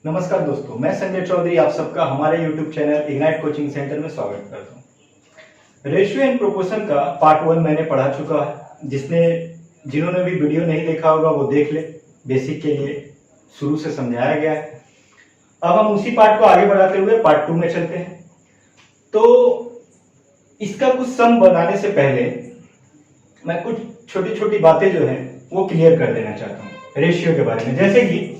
नमस्कार दोस्तों, मैं संजय चौधरी आप सबका हमारे YouTube channel ignite coaching centre में स्वागत करता हूँ। रेशियो एंड प्रोपोर्शन का पार्ट 1 मैंने पढ़ा चुका है। जिन्होंने भी वीडियो नहीं देखा होगा वो देख ले। बेसिक के लिए शुरू से समझाया गया है। अब हम उसी पार्ट को आगे बढ़ाते हुए पार्ट 2 में चलते हैं। तो इसका कुछ सम बनाने से पहले मैं कुछ छोटी छोटी बातें जो है वो क्लियर कर देना चाहता हूँ रेशियो के बारे में। जैसे कि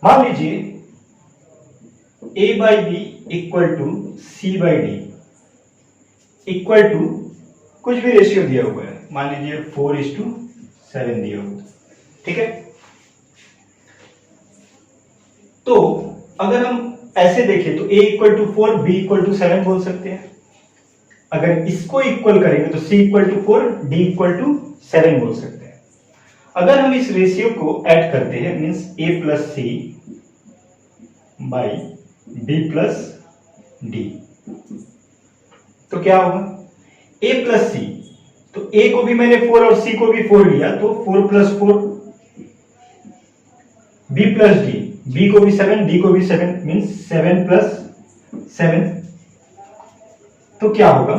मान लीजिए a by B equal to C by D equal to कुछ भी रेशियो दिया हुआ है। मान लीजिए 4:7 दिया हुआ है, ठीक है। तो अगर हम ऐसे देखें तो a equal to 4, b equal to 7 बोल सकते हैं। अगर इसको इक्वल करेंगे तो c equal to 4, d equal to 7 बोल सकते हैं। अगर हम इस रेशियो को ऐड करते हैं means a plus C by b plus D तो क्या होगा a प्लस सी। तो a को भी मैंने 4 और c को भी 4 लिया तो 4 plus 4 b plus D, b को भी 7 d को भी 7 मींस 7 प्लस 7 तो क्या होगा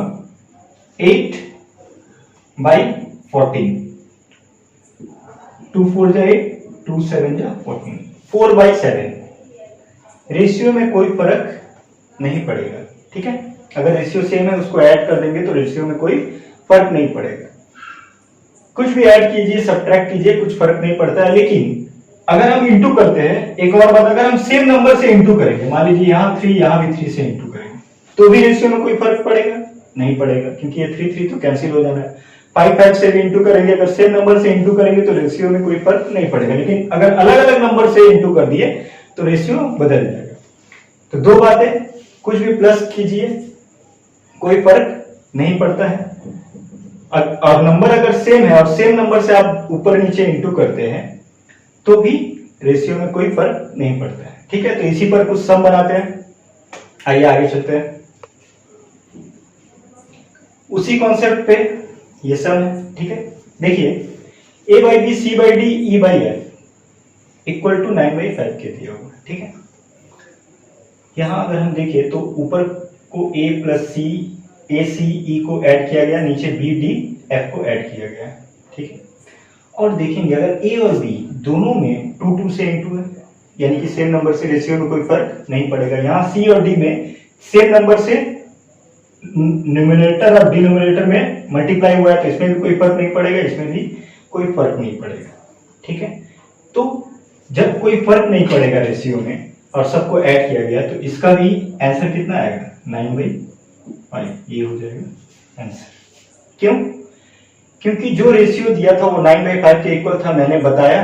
8 बाई 14। 2 4 जा 8, 2 7 जा 14, 4 बाई 7। रेशियो में कोई फर्क नहीं पड़ेगा, ठीक है। अगर रेशियो सेम है उसको ऐड कर देंगे तो रेशियो में कोई फर्क नहीं पड़ेगा। कुछ भी ऐड कीजिए सब्ट्रैक्ट कीजिए कुछ फर्क नहीं पड़ता है। लेकिन अगर हम इंटू करते हैं, एक और बात, अगर हम सेम नंबर से इंटू करेंगे, मान लीजिए यहाँ 3 यहाँ भी 3 से इंटू करेंगे तो भी रेशियो में कोई फर्क पड़ेगा नहीं पड़ेगा, क्योंकि ये 3 3 तो कैंसिल हो जाना है। 5 5 से भी इंटू करेंगे, अगर सेम नंबर से इंटू करेंगे तो रेशियो में कोई फर्क नहीं पड़ेगा। लेकिन अगर अलग अलग नंबर से इंटू कर दिए तो रेशियो बदल जाएगा। तो दो बातें, कुछ भी प्लस कीजिए कोई फर्क नहीं पड़ता है, और नंबर अगर सेम है और सेम नंबर से आप ऊपर नीचे इंटू करते हैं तो भी रेशियो में कोई फर्क नहीं पड़ता है, ठीक है। तो इसी पर कुछ सम बनाते हैं। आइए आगे चलते हैं। उसी कॉन्सेप्ट पे ये सम है, ठीक है। देखिए a by B C by D E by F equal to 9/5 के दिया हुआ, ठीक है। यहां अगर हम देखें तो ऊपर को a प्लस सी ए सी ई को ऐड किया गया, नीचे बी डी एफ को ऐड किया गया, ठीक है। और देखेंगे अगर a और b दोनों में 2 2 से इंटू है, यानी कि सेम नंबर से रेशियो में कोई फर्क नहीं पड़ेगा। यहाँ c और d में सेम नंबर से न्यूमरेटर और डिनोमिनेटर में मल्टीप्लाई हुआ है तो इसमें भी कोई फर्क नहीं पड़ेगा, इसमें भी कोई फर्क नहीं पड़ेगा, ठीक है। तो जब कोई फर्क नहीं पड़ेगा रेशियो में और सबको ऐड किया गया तो इसका भी आंसर कितना आएगा 9/5, ये हो जाएगा आंसर। क्यों? क्योंकि जो रेशियो दिया था वो 9/5 के इक्वल था, मैंने बताया।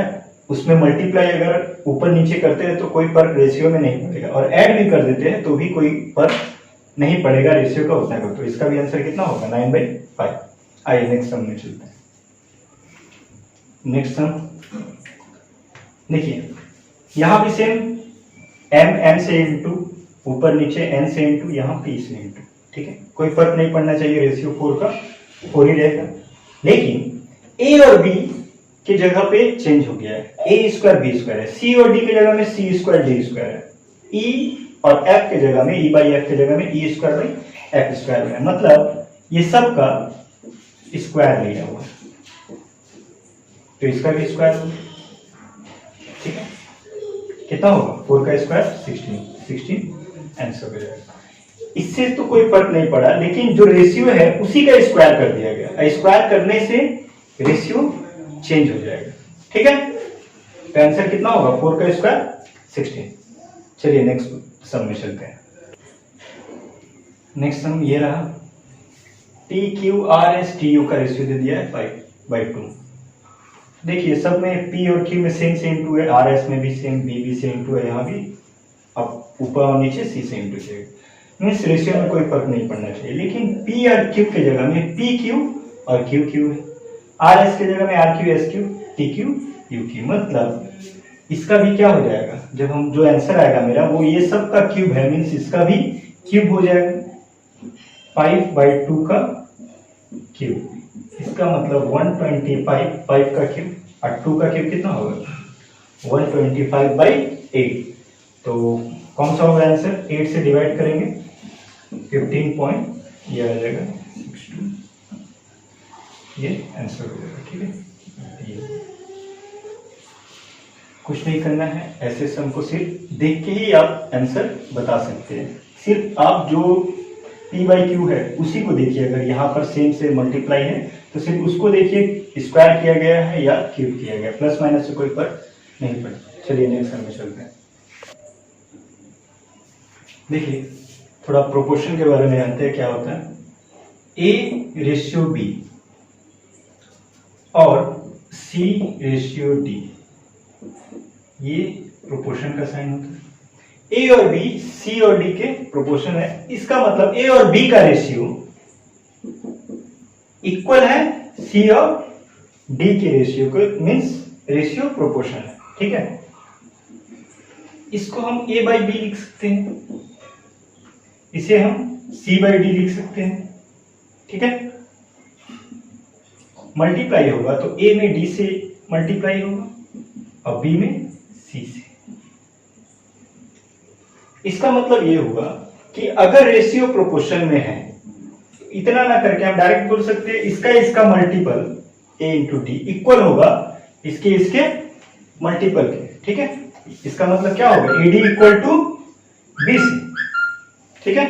उसमें मल्टीप्लाई अगर ऊपर नीचे करते हैं तो कोई फर्क रेशियो में नहीं पड़ेगा, और ऐड भी कर देते हैं तो भी कोई फर्क नहीं पड़ेगा रेशियो का उतना का। तो इसका भी आंसर कितना होगा 9/5। आइए नेक्स्ट सम में चलते हैं। नेक्स्ट सम देखिए, यहां भी सेम m से इंटू, ऊपर नीचे n से इंटू, यहाँ p से इंटू, ठीक है। कोई फर्क नहीं पड़ना चाहिए, रेशियो 4 का 4 ही रहेगा। लेकिन a और b की जगह पे चेंज हो गया है, a स्क्वायर b स्क्वायर है, c और d की जगह में c स्क्वायर d स्क्वायर है, e और f की जगह में e बाई एफ की जगह में e square by F square है। मतलब ये सब का स्क्वायर लिया हुआ है तो इसका भी स्क्वायर होगा, ठीक है। कितना होगा 4 का स्क्वायर 16 आंसर हो जाएगा। इससे तो कोई फर्क नहीं पड़ा, लेकिन जो रेशियो है उसी का स्क्वायर कर दिया गया। स्क्वायर करने से रेशियो चेंज हो जाएगा, ठीक है। तो आंसर कितना होगा 4 का स्क्वायर 16। चलिए नेक्स्ट सम में चलते हैं। नेक्स्ट सम ये रहा, T Q R S T U का रेशियो दे दिया है 5/2। देखिए सब में p और q में सेम से इंटू है, आर एस में भी सेम, b भी से इंटू है, यहाँ भी अब ऊपर और नीचे c से इंटू चाहिए। मीन्स रेशियो में कोई फर्क नहीं पड़ना चाहिए। लेकिन p और q के जगह में p q और q q है, आर एस के जगह में R Q S Q, T Q U Q. मतलब इसका भी क्या हो जाएगा, जब हम जो आंसर आएगा मेरा वो ये सब का क्यूब है, मीन्स इसका भी क्यूब हो जाएगा 5/2 का क्यूब। इसका मतलब 125, 5 का क्यूब और 2 का क्यूब कितना होगा 125/8। तो कौन सा होगा आंसर? 8 से डिवाइड करेंगे 15 पॉइंट, ये आ जाएगा 62, ये आंसर हो जाएगा। ठीक है, ये कुछ नहीं करना है, ऐसे सम को सिर्फ देख के ही आप आंसर बता सकते हैं। सिर्फ आप जो P/Q है उसी को देखिए, अगर यहाँ पर सेम से मल्टीप्लाई है तो सिर्फ उसको देखिए स्क्वायर किया गया है या क्यूब किया गया, प्लस माइनस से कोई फर्क नहीं पड़ता। चलिए नेक्स्ट सम में चलते हैं। देखिए थोड़ा प्रोपोर्शन के बारे में जानते हैं क्या होता है। A/B और C/D, ये प्रोपोर्शन का साइन होता है। A और B C और D के प्रोपोर्शन है, इसका मतलब A और B का रेशियो इक्वल है C और D के रेशियो को, मींस रेशियो प्रोपोर्शन है। ठीक है, इसको हम A/B लिख सकते हैं, इसे हम C/D लिख सकते हैं। ठीक है, मल्टीप्लाई होगा तो A में D से मल्टीप्लाई होगा और B में C से। इसका मतलब ये होगा कि अगर रेशियो प्रोपोर्शन में है, इतना ना करके हम डायरेक्ट बोल सकते हैं इसका multiple A into D equal होगा इसके मल्टीपल के। ठीक है, इसका मतलब क्या होगा? AD equal to BC। ठीक है,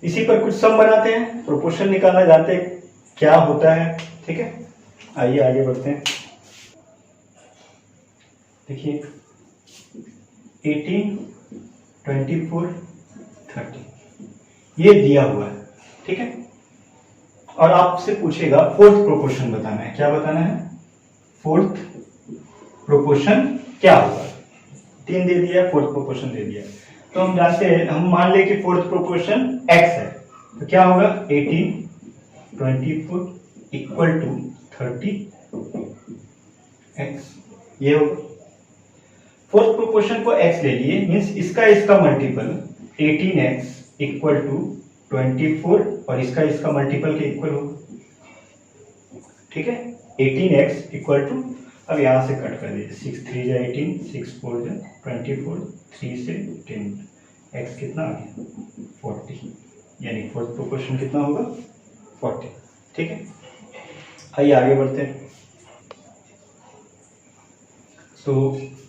इसी पर कुछ सम बनाते हैं, प्रोपोर्शन निकालना जानते हैं क्या होता है। ठीक है, आइए आगे बढ़ते हैं। देखिए 18, 24, 30 ये दिया हुआ है। ठीक है, और आपसे पूछेगा फोर्थ प्रोपोर्शन बताना है। क्या बताना है? फोर्थ प्रोपोर्शन क्या होगा? 3 दे दिया, फोर्थ प्रोपोर्शन दे दिया, तो हम जानते हैं, हम मान ले कि फोर्थ प्रोपोर्शन x है, तो क्या होगा? 18, 24 इक्वल टू 30x, ये होगा। फोर्थ प्रोपोर्शन को x ले लिए, मींस इसका मल्टीपल 18x इक्वल टू 24 और इसका मल्टीपल के इक्वल होगा। ठीक है, 18x इक्वल टू, अब यहां से कट कर दीजिए, 6 3 जा 18, 6 4 जा 24, 3 से 10, x कितना आ गया? 40, यानी फोर्थ प्रोपोर्शन कितना होगा? 40। ठीक है, आइए आगे बढ़ते हैं। तो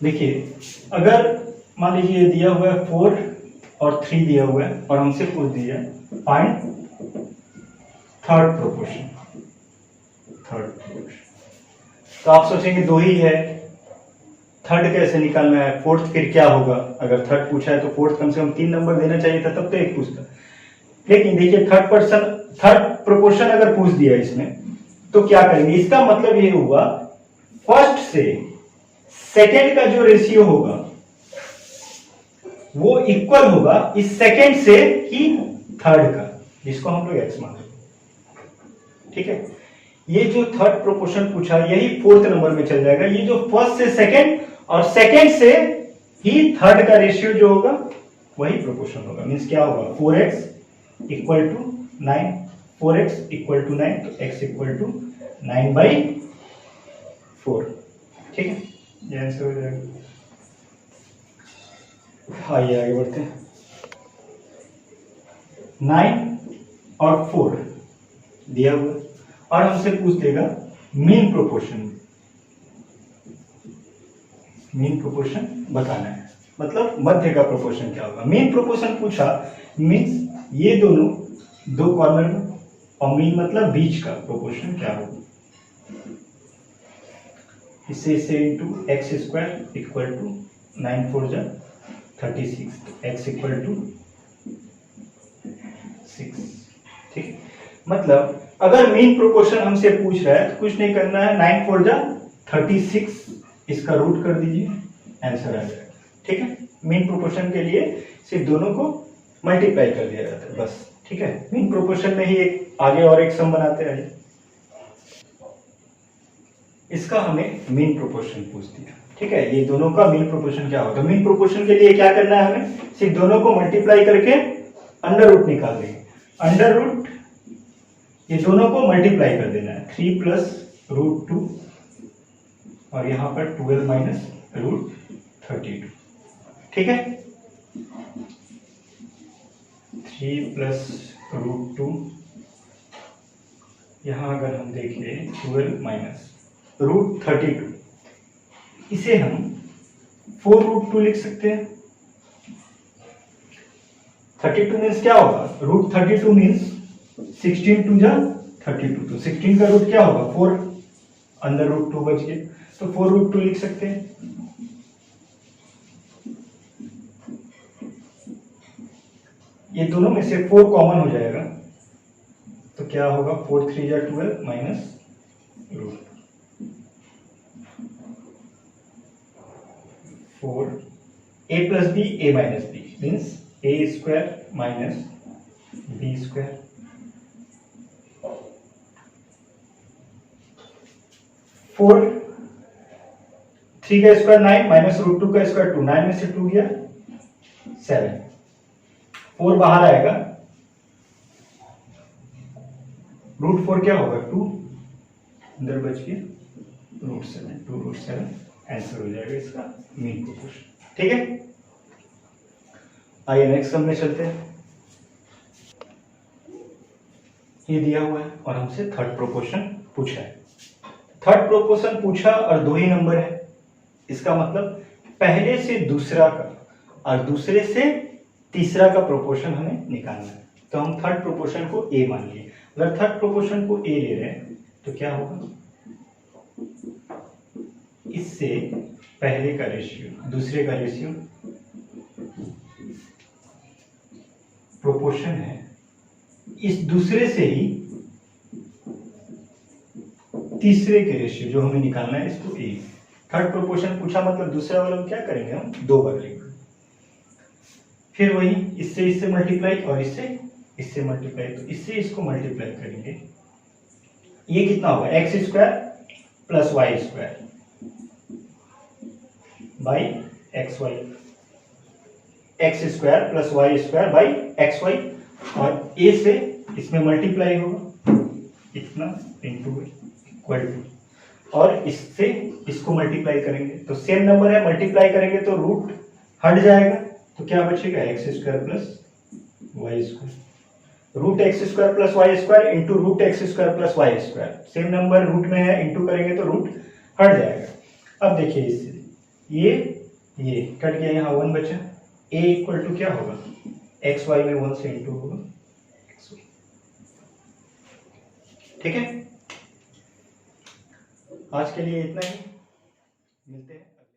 देखिए, अगर मान लीजिए दिया हुआ है 4 और 3 दिया हुआ है और हमसे पूछ दिया फाइंड थर्ड प्रोपोर्शन। तो आप सोचेंगे 2 ही है, थर्ड कैसे निकालना है, फोर्थ फिर क्या होगा? अगर थर्ड पूछा है तो फोर्थ कम से कम 3 नंबर देना चाहिए था, तब तो 1 पूछता। लेकिन देखिए थर्ड प्रोपोर्शन अगर पूछ दिया इसमें तो क्या करेंगे? इसका मतलब ये हुआ फर्स्ट से सेकेंड का जो रेशियो होगा वो इक्वल होगा इस सेकेंड से ही थर्ड का, जिसको हम लोग x मान लेंगे। ठीक है, ये जो थर्ड प्रोपोर्शन पूछा यही फोर्थ नंबर में चल जाएगा। ये जो फर्स्ट से सेकेंड और सेकेंड से ही थर्ड का रेशियो जो होगा वही प्रोपोर्शन होगा। मींस क्या होगा? 4x equal to 9, 4x equal to 9, तो x इक्वल टू 9/4। ठीक है, ये आंसर हो जाएगा। आइए आगे बढ़ते हैं। 9 और 4 दिया हुआ और हमसे पूछ देगा मीन प्रोपोर्शन। मीन प्रोपोर्शन बताना है, मतलब मध्य का प्रोपोर्शन क्या होगा। मीन प्रोपोर्शन पूछा मीन्स ये दोनों दो कॉर्नर में, और मीन मतलब बीच का प्रोपोर्शन क्या होगा। इससे into X square equal to 9 4 जा 36, एक्स इक्वल टू 6। ठीक, मतलब अगर मीन प्रोपोर्शन हमसे पूछ रहा है तो कुछ नहीं करना है, 9 4 जा 36 इसका रूट कर दीजिए, आंसर आ जाएगा। ठीक है, मीन प्रोपोर्शन के लिए सिर्फ दोनों को मल्टीप्लाई कर दिया जाता है बस। ठीक है, मीन प्रोपोर्शन में ही एक आगे और एक सम बनाते हैं। इसका हमें मीन प्रोपोर्शन पूछ दिया। ठीक है, ये दोनों का मीन प्रोपोर्शन क्या होगा। मीन प्रोपोर्शन के लिए क्या करना है हमें? सिर्फ दोनों को मल्टीप्लाई करके अंडर रूट निकाल देंगे। अंडर रूट ये दोनों को मल्टीप्लाई कर देना है, 3 + √2 और यहाँ पर 12 माइनस रूट 32, ठीक है। 3 प्लस रूट 2, यहाँ अगर हम देखें 12 माइनस रूट 32, इसे हम 4 रूट 2 लिख सकते हैं। 32 मीन्स क्या होगा, रूट 32 मीन्स 16 टू जा 32, तो 16 का रूट क्या होगा 4, अंदर रूट 2 बच गए, तो 4 रूट 2 लिख सकते हैं। ये दोनों में से 4 कॉमन हो जाएगा, तो क्या होगा 4 3 जा 12 minus root 4, a plus B a minus B means a square minus B square, 4 3 का स्क्वायर 9 माइनस रूट 2 का स्क्वायर 2, 9 में से 2 गया 7, 4 बाहर आएगा, रूट 4 क्या होगा 2, अंदर बच के रूट 7, 2 रूट 7 आंसर हो जाएगा इसका मीन प्रोपोर्शन, ठीक है। आइए नेक्स्ट सम में चलते हैं। ये दिया हुआ है और हमसे थर्ड प्रोपोर्शन पूछा है। थर्ड प्रोपोर्शन पूछा और 2 ही नंबर है, इसका मतलब पहले से दूसरा का और दूसरे से तीसरा का प्रोपोर्शन हमें निकालना है। तो हम थर्ड प्रोपोर्शन को ए मान लिए, अगर थर्ड प्रोपोर्शन को ए ले रहे हैं तो क्या होगा, इससे पहले का रेशियो दूसरे का रेशियो प्रोपोर्शन है, इस दूसरे से ही तीसरे के रेशियो जो हमें निकालना है इसको ए। थर्ड प्रोपोर्शन पूछा मतलब दूसरा वाला क्या करेंगे हम 2 बार लेंगे, फिर वही इससे मल्टीप्लाई और इससे मल्टीप्लाई, तो इससे इसको मल्टीप्लाई करेंगे, ये कितना होगा X square plus Y square by X Y, X square plus Y square by X Y, और ए से इसमें मल्टीप्लाई होगा इतना इंटू इक्वल टू, और इससे इसको मल्टीप्लाई करेंगे तो सेम नंबर है, मल्टीप्लाई करेंगे तो रूट हट जाएगा, तो क्या बचेगा X square plus Y square, root X square plus Y square into root X square plus Y square, same number root में है, इंटू करेंगे तो रूट हट जाएगा। अब देखिए इससे ये कट गया, यहाँ 1 बचा, a इक्वल टू क्या होगा एक्स वाई में 1 से इंटू होगा एक्स वाई, ठीक है। आज के लिए इतना ही, मिलते हैं।